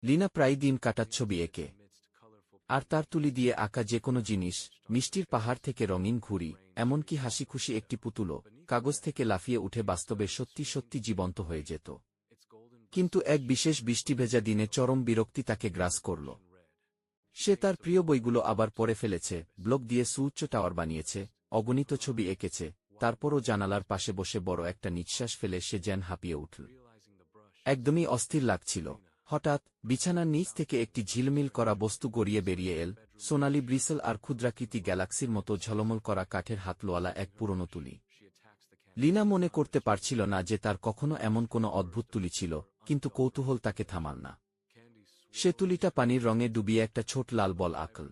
লিনা প্রায় দিন কাটাত ছবি এঁকে। আর তার তুলি দিয়ে আঁকা যে কোনো জিনিস, মিষ্টির পাহাড় থেকে রঙিন ঘুড়ি, এমনকি হাসিখুশি একটি পুতুলও, কাগজ থেকে লাফিয়ে উঠে বাস্তবে সত্যি সত্যি জীবন্ত হয়ে যেত। কিন্তু এক বিশেষ বৃষ্টিভেজা দিনে চরম বিরক্তি তাকে গ্রাস করল। সে তার প্রিয় বইগুলো আবার পড়ে ফেলেছে, ব্লক দিয়ে সুউচ্চ টাওয়ার বানিয়েছে, অগণিত ছবি এঁকেছে, তারপরও জানালার পাশে বসে বড় একটা নিঃশ্বাস ফেলে সে যেন হাঁপিয়ে উঠল। একদমই অস্থির লাগছিল। হঠাৎ বিছানার নিচ থেকে একটি ঝিলমিল করা বস্তু গড়িয়ে বেরিয়ে এল, সোনালি ব্রিসেল আর ক্ষুদ্রাকৃতি গ্যালাক্সির মতো ঝলমল করা কাঠের হাতলোয়ালা এক পুরনো তুলি। লিনা মনে করতে পারছিল না যে তার কখনো এমন কোনো অদ্ভুত তুলি ছিল, কিন্তু কৌতূহল তাকে থামাল না। সে তুলিটা পানির রঙে ডুবিয়ে একটা ছোট লাল বল আঁকল।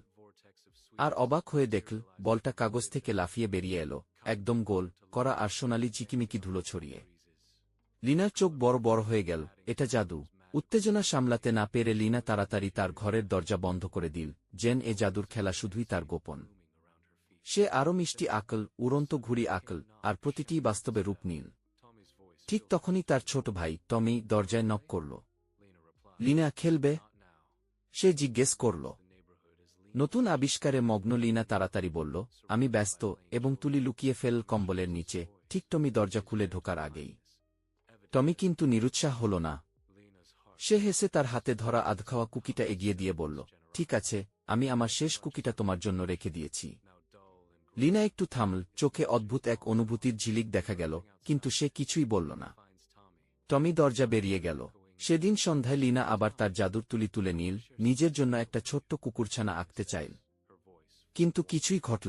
আর অবাক হয়ে দেখল, বলটা কাগজ থেকে লাফিয়ে বেরিয়ে এলো, একদম গোল করা আর সোনালি ঝিকিমিকি ধুলো ছড়িয়ে। লিনার চোখ বড় বড় হয়ে গেল, এটা জাদু। উত্তেজনা সামলাতে না পেরে লিনা তাড়াতাড়ি তার ঘরের দরজা বন্ধ করে দিল, যেন এ জাদুর খেলা শুধুই তার গোপন। সে আরও মিষ্টি আঁকল, উড়ন্ত ঘুড়ি আঁকল, আর প্রতিটিই বাস্তবে রূপ নিল। ঠিক তখনই তার ছোট ভাই টমি দরজায় নক করল। লিনা খেলবে? সে জিজ্ঞেস করল। নতুন আবিষ্কারে মগ্ন লিনা তাড়াতাড়ি বলল, আমি ব্যস্ত, এবং তুলি লুকিয়ে ফেল কম্বলের নিচে, ঠিক টমি দরজা খুলে ঢোকার আগেই। টমি কিন্তু নিরুৎসাহ হল না। সে হেসে তার হাতে ধরা আধখাওয়া কুকিটা এগিয়ে দিয়ে বলল, ঠিক আছে, আমি আমার শেষ কুকিটা তোমার জন্য রেখে দিয়েছি। লিনা একটু থামল, চোখে অদ্ভুত এক অনুভূতির ঝিলিক দেখা গেল, কিন্তু সে কিছুই বলল না। টমি দরজা বেরিয়ে গেল। সেদিন সন্ধ্যায় লিনা আবার তার জাদুর তুলি তুলে নিল, নিজের জন্য একটা ছোট্ট কুকুরছানা আঁকতে চাইল। কিন্তু কিছুই ঘটল না।